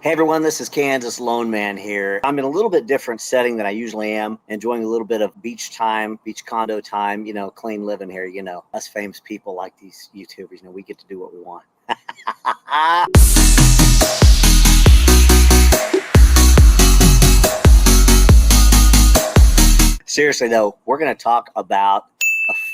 Hey everyone, this is Kansas Lone Man here. I'm in a little bit different setting than I usually am, enjoying a little bit of beach time, beach condo time, clean living here. Us famous people like these YouTubers, we get to do what we want. Seriously though, we're going to talk about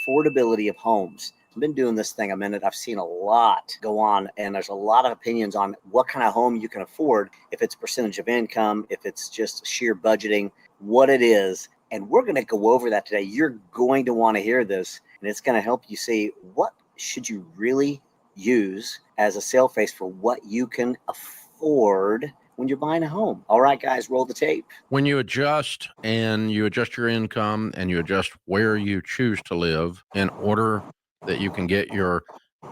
affordability of homes. I've been doing this thing a minute. I've seen a lot go on, and there's a lot of opinions on what kind of home you can afford, if it's percentage of income, if it's just sheer budgeting, what it is. And we're going to go over that today. You're going to want to hear this, and it's going to help you see what should you really use as a sale face for what you can afford when you're buying a home. All right, guys, roll the tape. When you adjust your income and you adjust where you choose to live in order that you can get your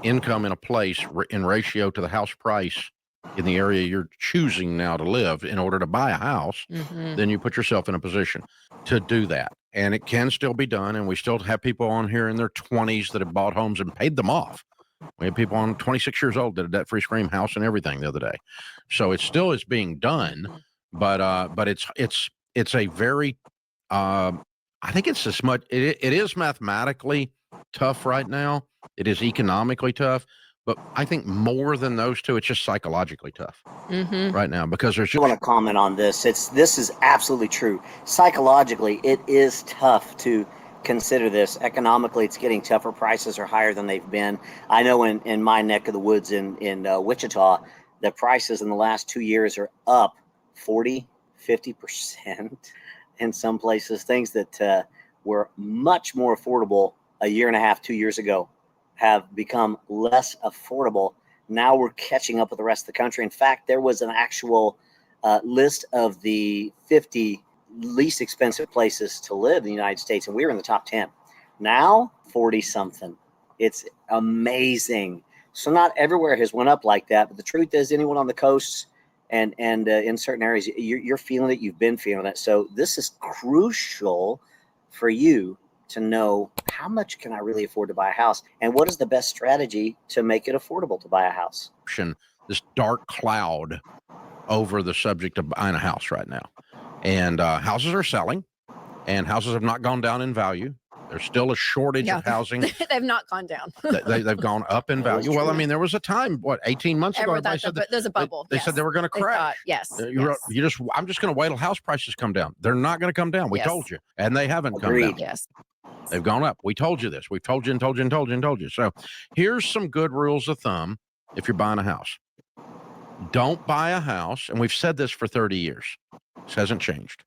income in a place in ratio to the house price in the area you're choosing now to live in order to buy a house, then you put yourself in a position to do that. And it can still be done. And we still have people on here in their 20s that have bought homes and paid them off. We had people on 26 years old that did a debt-free scream house and everything the other day. So it still is being done, but it's a very I think it's as much it is mathematically tough right now. It is economically tough, but I think more than those two, it's just psychologically tough right now because there's I want to comment on this. This is absolutely true. Psychologically, it is tough to consider this. Economically, it's getting tougher. Prices are higher than they've been. I know in my neck of the woods in Wichita, the prices in the last 2 years are up 40, 50% in some places. Things that were much more affordable a year and a half, 2 years ago have become less affordable. Now we're catching up with the rest of the country. In fact, there was an actual list of the 50 least expensive places to live in the United States, and we were in the top 10. Now, 40 something. It's amazing. So not everywhere has went up like that, but the truth is, anyone on the coasts and in certain areas, you're feeling it. You've been feeling it. So this is crucial for you to know how much can I really afford to buy a house, and what is the best strategy to make it affordable to buy a house. This dark cloud over the subject of buying a house right now, and houses are selling, and houses have not gone down in value. There's still a shortage of housing. They've not gone down. They've gone up in value. Well, I mean, there was a time, 18 months ago, everybody said that there's a bubble. They said they were going to crash. I'm just going to wait till house prices come down. They're not going to come down. We told you, and they haven't come down. Yes. They've gone up. We told you this. We've told you and told you and told you and told you. So here's some good rules of thumb if you're buying a house. Don't buy a house, and we've said this for 30 years. This hasn't changed.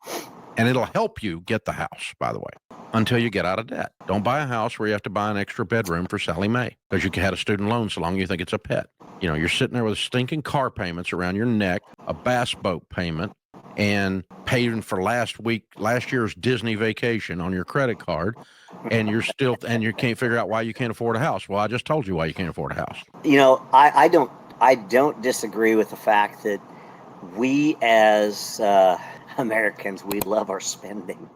And it'll help you get the house, by the way, until you get out of debt. Don't buy a house where you have to buy an extra bedroom for Sally Mae because you had a student loan so long you think it's a pet. You're sitting there with stinking car payments around your neck, a bass boat payment, and paying for last year's Disney vacation on your credit card, and you can't figure out why you can't afford a house. Well, I just told you why you can't afford a house. I don't disagree with the fact that we as Americans, we love our spending.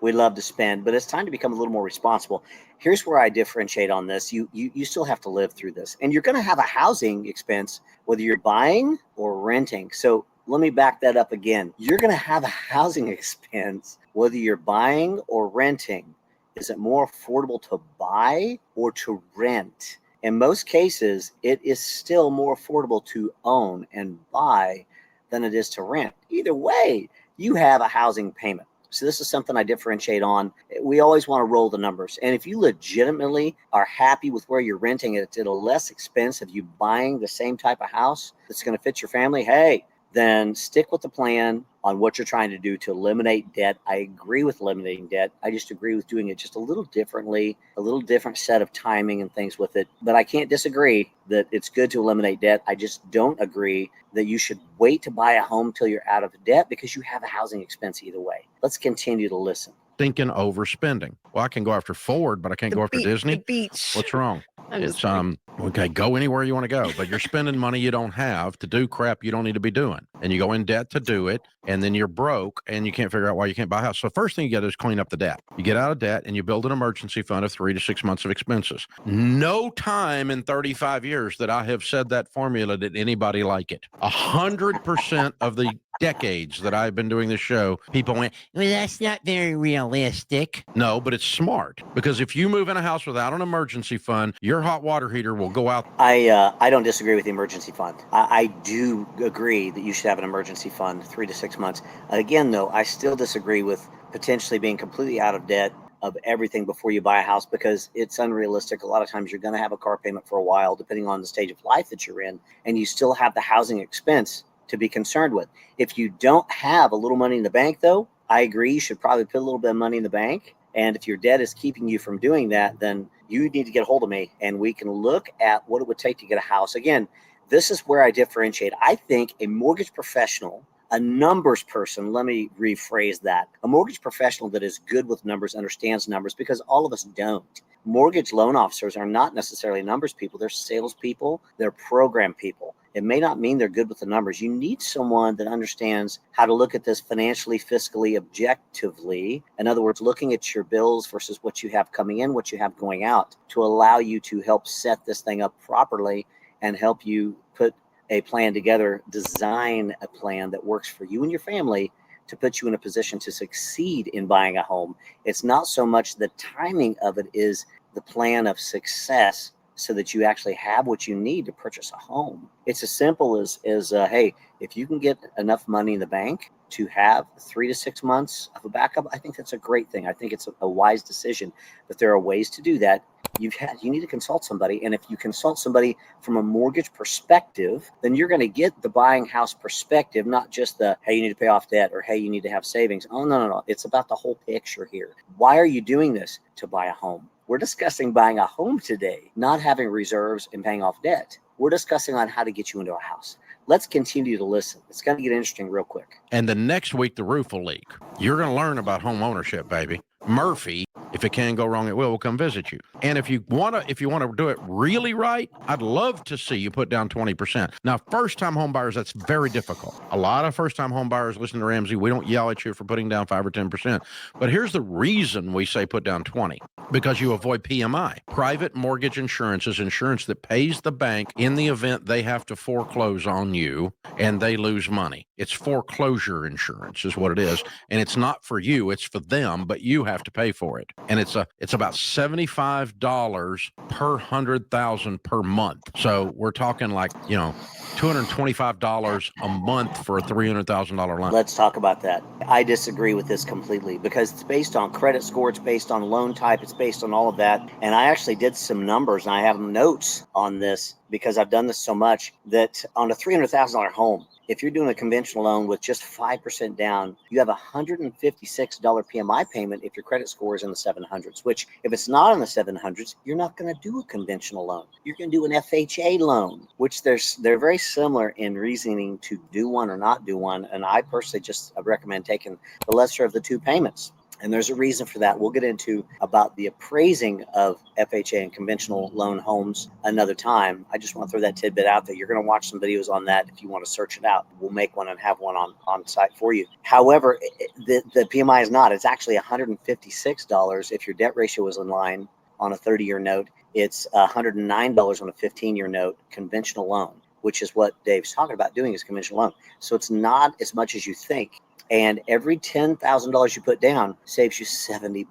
We love to spend, but it's time to become a little more responsible. Here's where I differentiate on this. You still have to live through this, and you're going to have a housing expense whether you're buying or renting. So let me back that up again. You're going to have a housing expense whether you're buying or renting. Is it more affordable to buy or to rent? In most cases, it is still more affordable to own and buy than it is to rent. Either way, you have a housing payment. So this is something I differentiate on. We always want to roll the numbers. And if you legitimately are happy with where you're renting it, at a less expense of you buying the same type of house that's going to fit your family, hey, then stick with the plan on what you're trying to do to eliminate debt. I agree with eliminating debt. I just agree with doing it just a little differently, a little different set of timing and things with it. But I can't disagree that it's good to eliminate debt. I just don't agree that you should wait to buy a home till you're out of debt because you have a housing expense either way. Let's continue to listen. Thinking overspending. Well, I can go after Ford, but I can't go after Disney. The beach. What's wrong? That is It's funny. okay, go anywhere you want to go, but you're spending money you don't have to do crap you don't need to be doing. And you go in debt to do it, and then you're broke and you can't figure out why you can't buy a house. So first thing you got to do is clean up the debt. You get out of debt and you build an emergency fund of 3 to 6 months of expenses. No time in 35 years that I have said that formula did anybody like it. 100% of the decades that I've been doing this show, people went, well, that's not very realistic. No, but it's smart, because if you move in a house without an emergency fund, your hot water heater will go out. I don't disagree with the emergency fund. I do agree that you should have an emergency fund 3 to 6 months. Again, though, I still disagree with potentially being completely out of debt of everything before you buy a house, because it's unrealistic. A lot of times you're going to have a car payment for a while, depending on the stage of life that you're in, and you still have the housing expense to be concerned with. If you don't have a little money in the bank, though, I agree you should probably put a little bit of money in the bank. And if your debt is keeping you from doing that, then you need to get a hold of me and we can look at what it would take to get a house. Again, this is where I differentiate. I think a mortgage professional, a numbers person, let me rephrase that, a mortgage professional that is good with numbers, understands numbers, because all of us don't. Mortgage loan officers are not necessarily numbers people. They're salespeople. They're program people. It may not mean they're good with the numbers. You need someone that understands how to look at this financially, fiscally, objectively. In other words, looking at your bills versus what you have coming in, what you have going out, to allow you to help set this thing up properly and help you put a plan together, design a plan that works for you and your family to put you in a position to succeed in buying a home. It's not so much the timing of it is the plan of success, so that you actually have what you need to purchase a home. It's as simple as hey, if you can get enough money in the bank to have 3 to 6 months of a backup, I think that's a great thing. I think it's a wise decision. But there are ways to do that. You need to consult somebody. And if you consult somebody from a mortgage perspective, then you're going to get the buying house perspective, not just the, hey, you need to pay off debt, or hey, you need to have savings. Oh, no. It's about the whole picture here. Why are you doing this? To buy a home. We're discussing buying a home today, not having reserves and paying off debt. We're discussing on how to get you into a house. Let's continue to listen. It's going to get interesting real quick. And the next week, the roof will leak. You're going to learn about home ownership, baby. Murphy, if it can go wrong, it will come visit you. And if you want to do it really right, I'd love to see you put down 20%. Now, first-time home buyers, that's very difficult. A lot of first-time home buyers listen to Ramsey. We don't yell at you for putting down 5 or 10%. But here's the reason we say put down 20. Because you avoid PMI. Private mortgage insurance is insurance that pays the bank in the event they have to foreclose on you and they lose money. It's foreclosure insurance is what it is. And it's not for you, it's for them, but you have to pay for it. And it's about $75 per 100,000 per month. So we're talking like, $225 a month for a $300,000 loan. Let's talk about that. I disagree with this completely, because it's based on credit score, it's based on loan type, it's based on all of that. And I actually did some numbers, and I have notes on this because I've done this so much, that on a $300,000 home, if you're doing a conventional loan with just 5% down, you have a $156 PMI payment if your credit score is in the 700s, which if it's not in the 700s, you're not going to do a conventional loan. You're going to do an FHA loan, which they're very similar in reasoning to do one or not do one. And I personally just recommend taking the lesser of the two payments. And there's a reason for that. We'll get into about the appraising of FHA and conventional loan homes another time. I just want to throw that tidbit out there. You're going to watch some videos on that if you want to search it out. We'll make one and have one on site for you. However, the PMI is not. It's actually $156 if your debt ratio is in line on a 30-year note. It's $109 on a 15-year note, conventional loan, which is what Dave's talking about doing is conventional loan. So it's not as much as you think. And every $10,000 you put down saves you $70.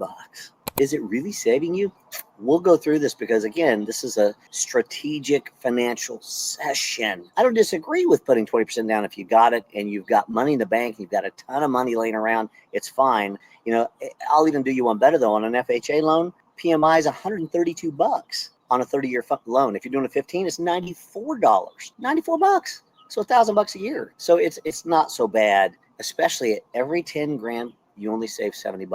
Is it really saving you? We'll go through this because, again, this is a strategic financial session. I don't disagree with putting 20% down if you got it and you've got money in the bank, you've got a ton of money laying around, it's fine. I'll even do you one better, though. On an FHA loan, PMI is $132 on a 30-year loan. If you're doing a 15, it's $94. $94. So $1,000 a year. So it's not so bad. Especially at every 10 grand, you only save $70.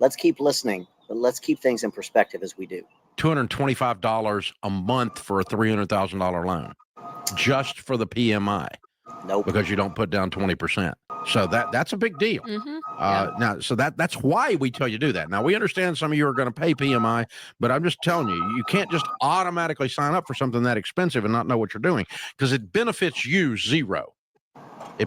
Let's keep listening, but let's keep things in perspective as we do. $225 a month for a $300,000 loan, just for the PMI. Nope. Because you don't put down 20%. So that's a big deal. Mm-hmm. Now, so that's why we tell you to do that. Now, we understand some of you are going to pay PMI, but I'm just telling you, you can't just automatically sign up for something that expensive and not know what you're doing, because it benefits you zero.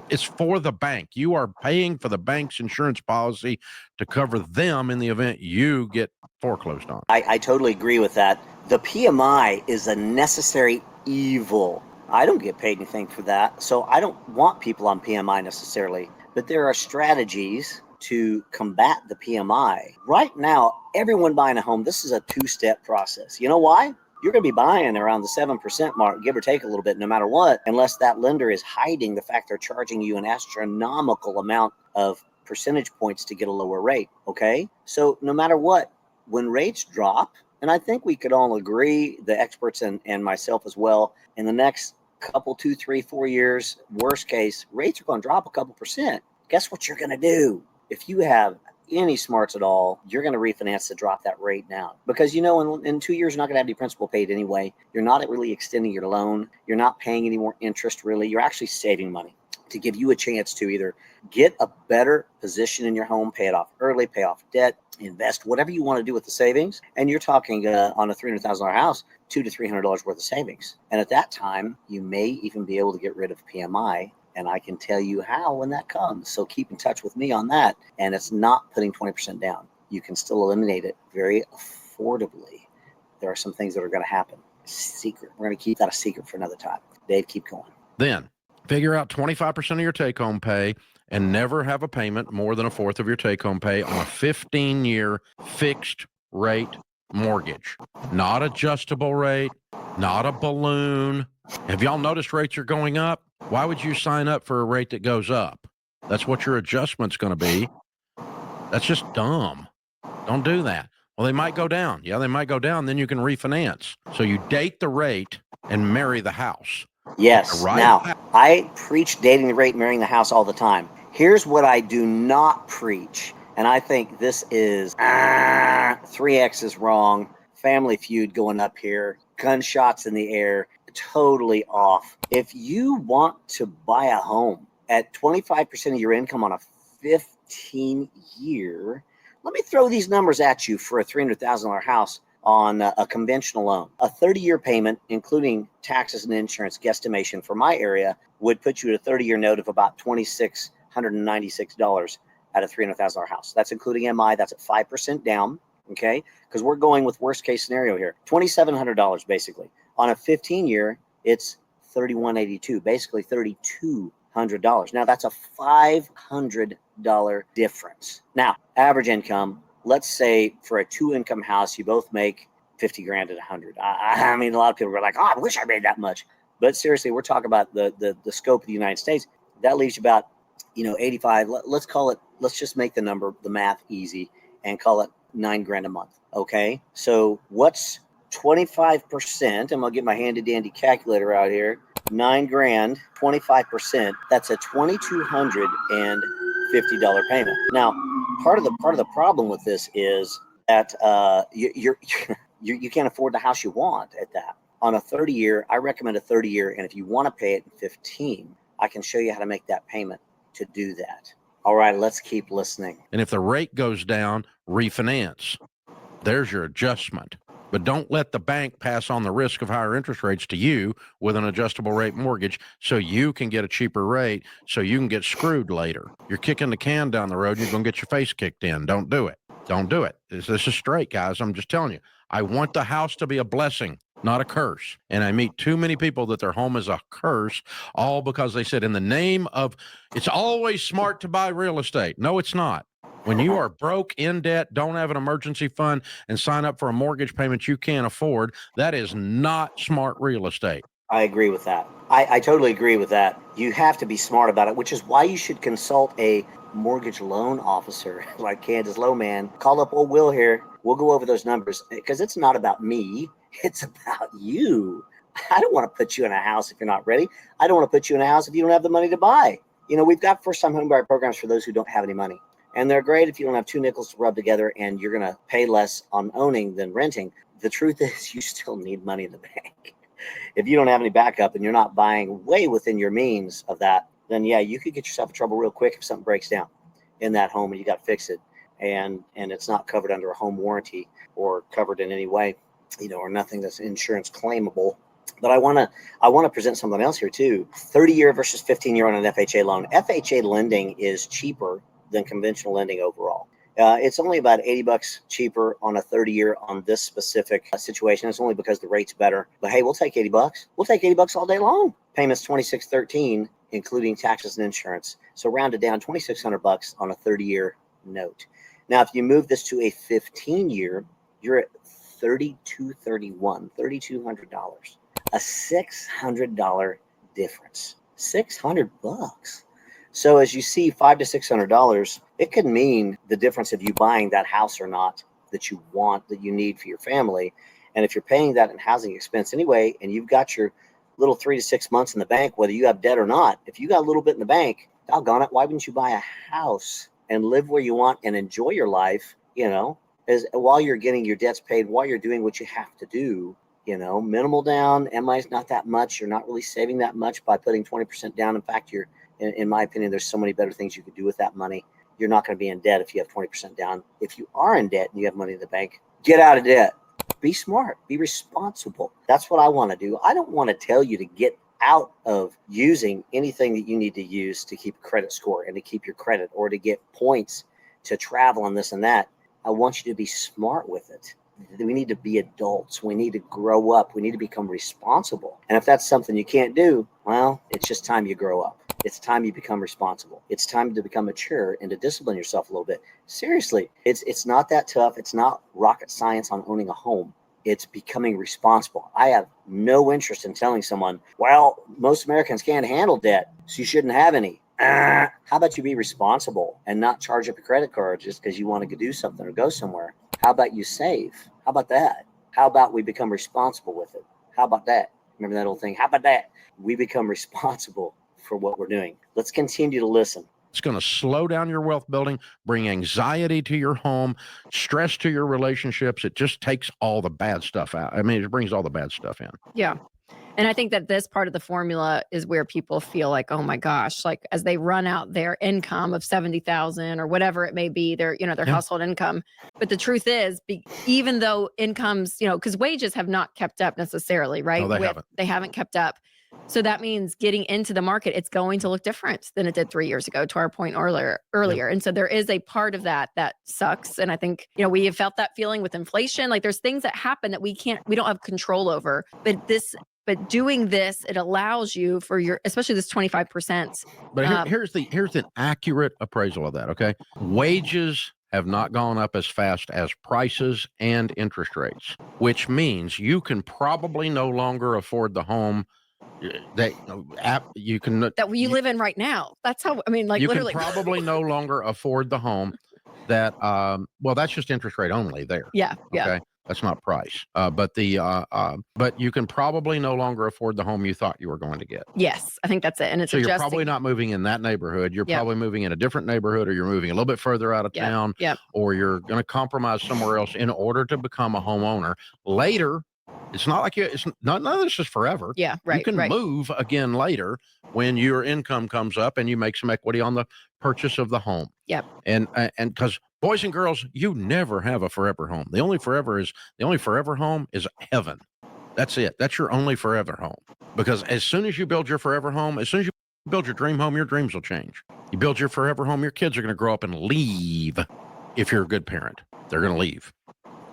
It's for the bank. You are paying for the bank's insurance policy to cover them in the event you get foreclosed on. I totally agree with that. The PMI is a necessary evil. I don't get paid anything for that, so I don't want people on PMI necessarily. But there are strategies to combat the PMI. Right now, everyone buying a home, this is a two-step process. You know why? You're going to be buying around the 7% mark, give or take a little bit, no matter what, unless that lender is hiding the fact they're charging you an astronomical amount of percentage points to get a lower rate, okay? So no matter what, when rates drop, and I think we could all agree, the experts and myself as well, in the next couple, 2, 3, 4 years, worst case, rates are going to drop a couple percent. Guess what you're going to do? If you have any smarts at all, you're going to refinance to drop that rate down. Because, in 2 years, you're not going to have any principal paid anyway. You're not really extending your loan. You're not paying any more interest, really. You're actually saving money to give you a chance to either get a better position in your home, pay it off early, pay off debt, invest, whatever you want to do with the savings. And you're talking on a $300,000 house, $200 to $300 worth of savings. And at that time, you may even be able to get rid of PMI. And I can tell you how when that comes. So keep in touch with me on that. And it's not putting 20% down. You can still eliminate it very affordably. There are some things that are going to happen. Secret. We're going to keep that a secret for another time. Dave, keep going. Then figure out 25% of your take-home pay and never have a payment more than a fourth of your take-home pay on a 15-year fixed rate mortgage. Not adjustable rate, not a balloon. Have y'all noticed rates are going up? Why would you sign up for a rate that goes up? That's what your adjustment's going to be. That's just dumb. Don't do that. Well, they might go down. Yeah, they might go down. Then you can refinance. So you date the rate and marry the house. Yes. Right. Now, I preach dating the rate, marrying the house all the time. Here's what I do not preach. And I think this is 3X is wrong. Family Feud going up here. Gunshots in the air. Totally off. If you want to buy a home at 25% of your income on a 15-year, let me throw these numbers at you for a $300,000 house on a conventional loan. A 30-year payment, including taxes and insurance guesstimation for my area, would put you at a 30-year note of about $2,696 at a $300,000 house. That's including MI. That's at 5% down, okay? Because we're going with worst case scenario here. $2,700 basically. On a 15-year, it's $3,182, basically $3,200. Now, that's a $500 difference. Now, average income, let's say for a 2-income house, you both make 50 grand at 100. I mean, a lot of people are like, oh, I wish I made that much. But seriously, we're talking about the scope of the United States. That leaves you about, 85. Let's call it, let's just make the math easy and call it 9 grand a month. Okay. So what's 25%? I'm going to get my handy dandy calculator out here. 9 grand, 25%. That's a $2,250 payment. Now, part of the problem with this is that you can't afford the house you want at that. On a 30-year, I recommend a 30-year, and if you want to pay it in 15, I can show you how to make that payment to do that. All right, let's keep listening. And if the rate goes down, refinance. There's your adjustment. But don't let the bank pass on the risk of higher interest rates to you with an adjustable rate mortgage so you can get a cheaper rate so you can get screwed later. You're kicking the can down the road and you're going to get your face kicked in. Don't do it. Don't do it. This is straight, guys. I'm just telling you. I want the house to be a blessing, not a curse. And I meet too many people that their home is a curse, all because they said in the name of, it's always smart to buy real estate. No, it's not. When you are broke, in debt, don't have an emergency fund, and sign up for a mortgage payment you can't afford, that is not smart real estate. I agree with that. I totally agree with that. You have to be smart about it, which is why you should consult a mortgage loan officer like Candace Lowman. Call up old Will here. We'll go over those numbers because it's not about me. It's about you. I don't want to put you in a house if you're not ready. I don't want to put you in a house if you don't have the money to buy. We've got first-time homebuyer programs for those who don't have any money. And they're great if you don't have 2 nickels to rub together and you're going to pay less on owning than renting. The truth is you still need money in the bank. If you don't have any backup and you're not buying way within your means of that, then yeah, you could get yourself in trouble real quick if something breaks down. in that home and you got to fix it, and it's not covered under a home warranty or covered in any way, or nothing that's insurance claimable. But I want to present something else here too. 30-year versus 15-year on an FHA loan. FHA lending is cheaper than conventional lending overall. It's only about $80 cheaper on a 30-year on this specific situation. It's only because the rate's better. But hey, we'll take $80. We'll take $80 all day long. Payments $2,613, including taxes and insurance. So rounded down, $2,600 on a 30-year note. Now, if you move this to a 15-year, you're at $3,200. A $600 difference. $600. So as you see, $500 to $600, it could mean the difference of you buying that house or not that you want, that you need for your family. And if you're paying that in housing expense anyway, and you've got your little 3 to 6 months in the bank, whether you have debt or not, if you got a little bit in the bank, doggone it, why wouldn't you buy a house and live where you want and enjoy your life, as while you're getting your debts paid, while you're doing what you have to do, minimal down, MI is not that much. You're not really saving that much by putting 20% down. In fact, in my opinion, there's so many better things you could do with that money. You're not going to be in debt if you have 20% down. If you are in debt and you have money in the bank, get out of debt. Be smart. Be responsible. That's what I want to do. I don't want to tell you to get out of using anything that you need to use to keep a credit score and to keep your credit or to get points to travel and this and that. I want you to be smart with it. We need to be adults. We need to grow up. We need to become responsible. And if that's something you can't do, well, it's just time you grow up. It's time you become responsible. It's time to become mature and to discipline yourself a little bit. Seriously, it's not that tough. It's not rocket science on owning a home. It's becoming responsible. I have no interest in telling someone, well, most Americans can't handle debt, so you shouldn't have any. How about you be responsible and not charge up your credit card just because you want to do something or go somewhere? How about you save? How about that? How about we become responsible with it? How about that? Remember that old thing? How about that? We become responsible for what we're doing. Let's continue to listen. It's going to slow down your wealth building, bring anxiety to your home, stress to your relationships. It just takes all the bad stuff out. I mean, it brings all the bad stuff in. Yeah. And I think that this part of the formula is where people feel like, oh my gosh, like as they run out their income of 70,000 or whatever it may be, their household income. But the truth is, even though incomes, because wages have not kept up necessarily, right? No, they haven't. They haven't kept up. So that means getting into the market, it's going to look different than it did 3 years ago, to our point earlier. Yep. And so there is a part of that sucks. And I think, we have felt that feeling with inflation. Like there's things that happen that we don't have control over. But doing this, it allows you for especially this 25%. But here's an accurate appraisal of that. Okay. Wages have not gone up as fast as prices and interest rates, which means you can probably no longer afford the home that you live in right now. That's how, you literally can probably no longer afford the home that, that's just interest rate only there. Yeah. Yeah. Okay. That's not price. But you can probably no longer afford the home you thought you were going to get. Yes. I think that's it. And it's so you're probably not moving in that neighborhood. You're probably moving in a different neighborhood, or you're moving a little bit further out of town, or you're going to compromise somewhere else in order to become a homeowner later. It's not like none of this is forever. Yeah, right. You can move again later when your income comes up and you make some equity on the purchase of the home. Yep. And because boys and girls, you never have a forever home. The only forever home is heaven. That's it. That's your only forever home. Because as soon as you build your forever home, as soon as you build your dream home, your dreams will change. You build your forever home, your kids are going to grow up and leave. If you're a good parent, they're going to leave.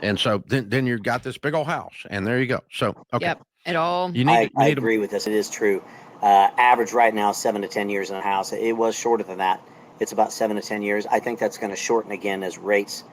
And so then you've got this big old house, and there you go. So, okay. Yep. It all. I agree with this. It is true. Average right now, 7 to 10 years in a house. It was shorter than that. It's about 7 to 10 years. I think that's going to shorten again as rates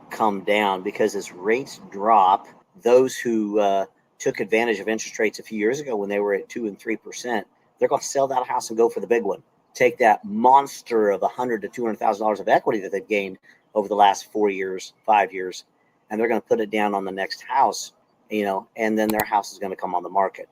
come down, because as rates drop, those who took advantage of interest rates a few years ago when they were at 2 and 3%, they're going to sell that house and go for the big one. Take that monster of $100,000 to $200,000 of equity that they've gained over the last 4 years, 5 years, and they're going to put it down on the next house, and then their house is going to come on the market.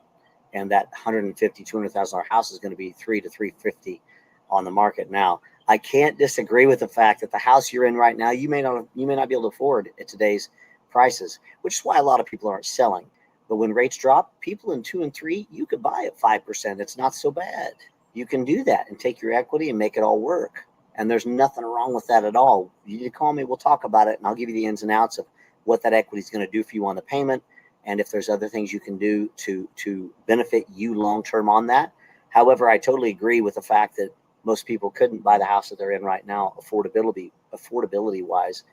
And that $150,000, $200,000 house is going to be $300,000 to $350,000 on the market. Now, I can't disagree with the fact that the house you're in right now, you may not be able to afford at today's prices, which is why a lot of people aren't selling. But when rates drop, people in 2 and 3, you could buy at 5%. It's not so bad. You can do that and take your equity and make it all work. And there's nothing wrong with that at all. You call me, we'll talk about it, and I'll give you the ins and outs of what that equity is going to do for you on the payment, and if there's other things you can do to benefit you long term on that. However, I totally agree with the fact that most people couldn't buy the house that they're in right now, affordability wise,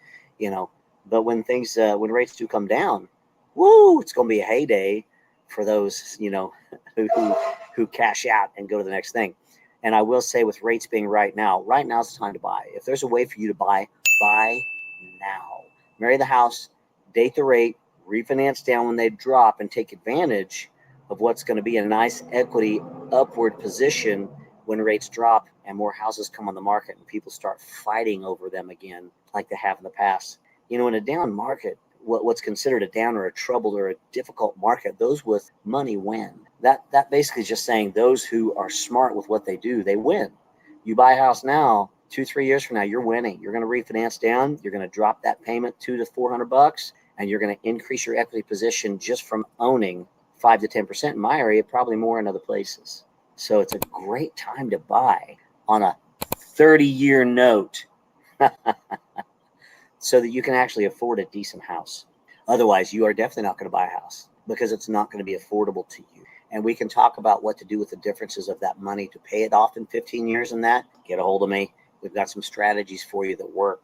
But when when rates do come down, woo, it's going to be a heyday for those who cash out and go to the next thing. And I will say, with rates being right now is the time to buy. If there's a way for you to buy now. Marry the house, date the rate, refinance down when they drop, and take advantage of what's going to be a nice equity upward position when rates drop and more houses come on the market and people start fighting over them again like they have in the past. In a down market, what's considered a down or a troubled or a difficult market, those with money win. That basically is just saying those who are smart with what they do, they win. You buy a house now, 2-3 years from now, you're winning. You're going to refinance down. You're going to drop that payment $200 to $400, and you're going to increase your equity position just from owning 5 to 10% in my area, probably more in other places. So it's a great time to buy on a 30-year note so that you can actually afford a decent house. Otherwise, you are definitely not going to buy a house because it's not going to be affordable to you. And we can talk about what to do with the differences of that money to pay it off in 15 years and that. Get a hold of me. We've got some strategies for you that work.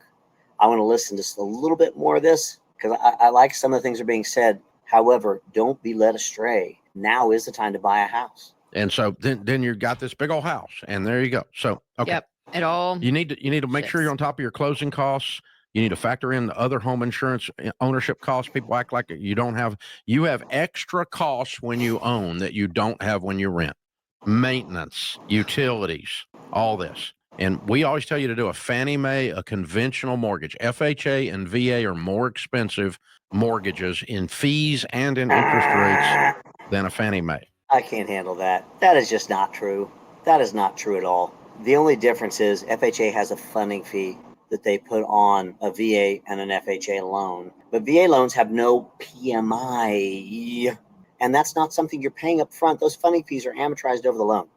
I want to listen to just a little bit more of this because I like some of the things that are being said. However, don't be led astray. Now is the time to buy a house. And so then you got this big old house, and there you go. So, okay. Yep. It all. You need to make sure you're on top of your closing costs. You need to factor in the other home insurance ownership costs. People act like you have extra costs when you own that you don't have when you rent. Maintenance, utilities, all this. And we always tell you to do a Fannie Mae, a conventional mortgage. FHA and VA are more expensive mortgages in fees and in interest rates than a Fannie Mae. I can't handle that. That is just not true. That is not true at all. The only difference is FHA has a funding fee that they put on a VA and an FHA loan. But VA loans have no PMI. And that's not something you're paying up front. Those funding fees are amortized over the loan.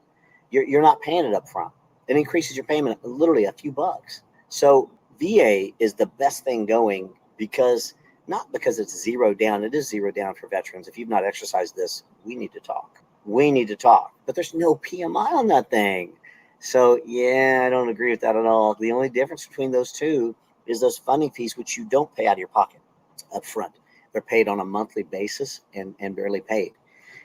You're not paying it up front. It increases your payment literally a few bucks. So VA is the best thing going not because it's zero down. It is zero down for veterans. If you've not exercised this, we need to talk. But there's no PMI on that thing. So, yeah, I don't agree with that at all. The only difference between those two is those funding fees, which you don't pay out of your pocket up front. They're paid on a monthly basis and barely paid.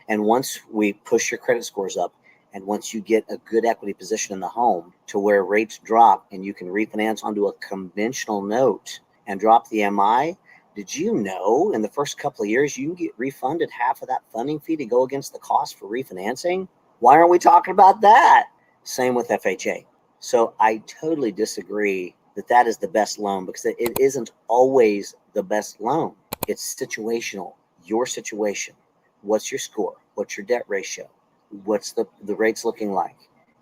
And once we push your credit scores up, and once you get a good equity position in the home to where rates drop and you can refinance onto a conventional note and drop the MI, did you know in the first couple of years you can get refunded half of that funding fee to go against the cost for refinancing? Why aren't we talking about that? Same with FHA. So I totally disagree that is the best loan because it isn't always the best loan. It's situational. Your situation. What's your score? What's your debt ratio? What's the rates looking like?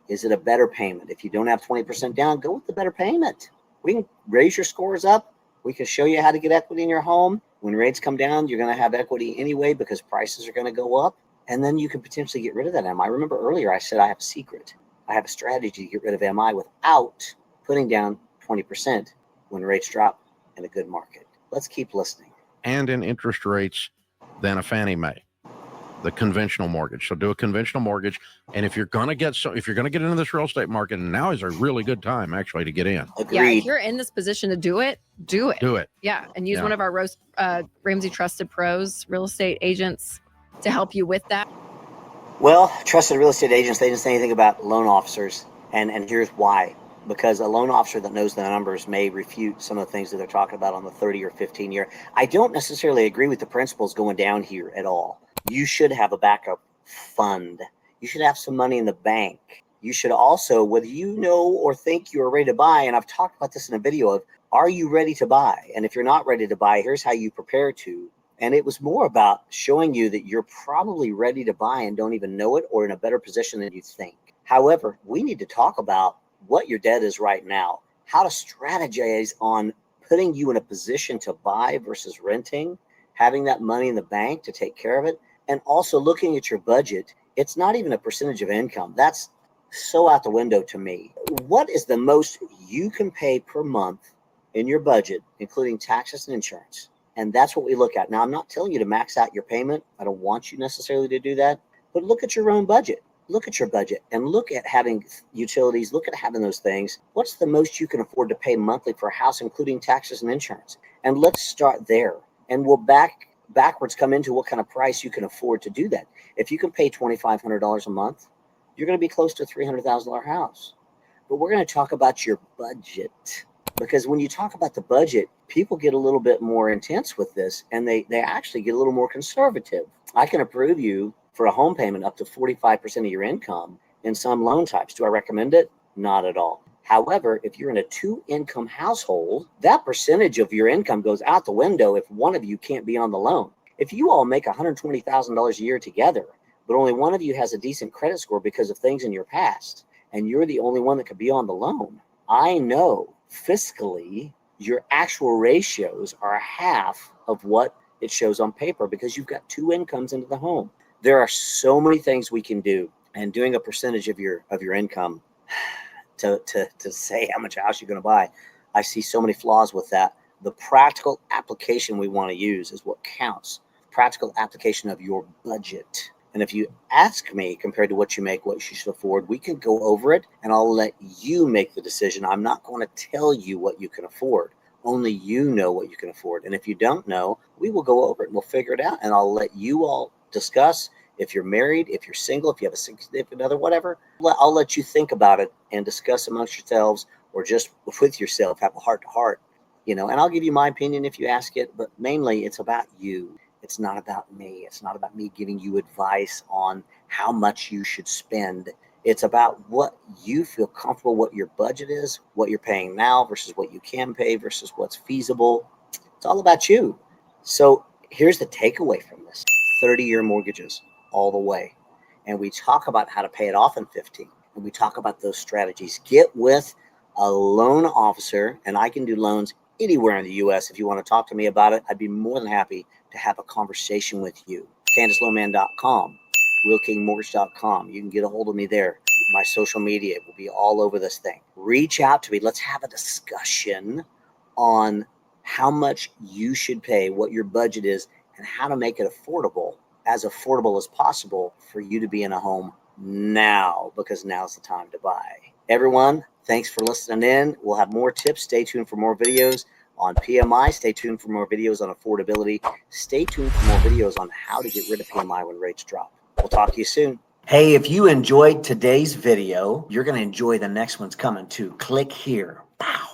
Is it a better payment? If you don't have 20% down, go with the better payment. We can raise your scores up. We can show you how to get equity in your home. When rates come down, you're going to have equity anyway because prices are going to go up. And then you can potentially get rid of that MI. Remember earlier I said I have a secret. I have a strategy to get rid of MI without putting down 20% when rates drop in a good market. Let's keep listening. And in interest rates than a Fannie Mae, the conventional mortgage. So do a conventional mortgage. And if you're going to get into this real estate market, now is a really good time actually to get in. Agreed. Yeah, if you're in this position to do it, do it. Do it. Yeah, and use one of our Ramsey Trusted Pros real estate agents to help you with that. Well, trusted real estate agents, they didn't say anything about loan officers. And here's why. Because a loan officer that knows the numbers may refute some of the things that they're talking about on the 30 or 15 year. I don't necessarily agree with the principles going down here at all. You should have a backup fund. You should have some money in the bank. You should also, whether you know or think you are ready to buy, and I've talked about this in a video of, are you ready to buy? And if you're not ready to buy, here's how you prepare to. And it was more about showing you that you're probably ready to buy and don't even know it or in a better position than you think. However, we need to talk about what your debt is right now, how to strategize on putting you in a position to buy versus renting, having that money in the bank to take care of it, and also looking at your budget. It's not even a percentage of income. That's so out the window to me. What is the most you can pay per month in your budget, including taxes and insurance. And that's what we look at. Now, I'm not telling you to max out your payment. I don't want you necessarily to do that, but look at your own budget. Look at your budget and look at having utilities, look at having those things. What's the most you can afford to pay monthly for a house, including taxes and insurance? And let's start there. And we'll backwards come into what kind of price you can afford to do that. If you can pay $2,500 a month, you're going to be close to a $300,000 house. But we're going to talk about your budget, because when you talk about the budget, people get a little bit more intense with this, and they actually get a little more conservative. I can approve you for a home payment up to 45% of your income in some loan types. Do I recommend it? Not at all. However, if you're in a 2-income household, that percentage of your income goes out the window if one of you can't be on the loan. If you all make $120,000 a year together, but only one of you has a decent credit score because of things in your past, and you're the only one that could be on the loan, I know fiscally your actual ratios are half of what it shows on paper because you've got 2 incomes into the home. There are so many things we can do, and doing a percentage of your income to say how much house you're going to buy, I see so many flaws with that. The practical application we want to use is what counts. Practical application of your budget. And if you ask me, compared to what you make, what you should afford, we can go over it, and I'll let you make the decision. I'm not going to tell you what you can afford. Only you know what you can afford. And if you don't know, we will go over it and we'll figure it out. And I'll let you all discuss. If you're married, if you're single, if you have a significant other, whatever, I'll let you think about it and discuss amongst yourselves, or just with yourself, have a heart to heart, and I'll give you my opinion if you ask it, but mainly it's about you. It's not about me. It's not about me giving you advice on how much you should spend. It's about what you feel comfortable, what your budget is, what you're paying now versus what you can pay versus what's feasible. It's all about you. So here's the takeaway from this: 30-year mortgages all the way. And we talk about how to pay it off in 15. And we talk about those strategies. Get with a loan officer, and I can do loans anywhere in the U.S. If you want to talk to me about it, I'd be more than happy to have a conversation with you. CandaceLowman.com, WillKingMortgage.com. You can get a hold of me there. My social media will be all over this thing. Reach out to me. Let's have a discussion on how much you should pay, what your budget is, and how to make it affordable as possible for you to be in a home now, because now's the time to buy. Everyone, thanks for listening in. We'll have more tips. Stay tuned for more videos on PMI. Stay tuned for more videos on affordability. Stay tuned for more videos on how to get rid of PMI when rates drop. We'll talk to you soon. Hey, if you enjoyed today's video, you're going to enjoy the next one's coming too. Click here. Pow.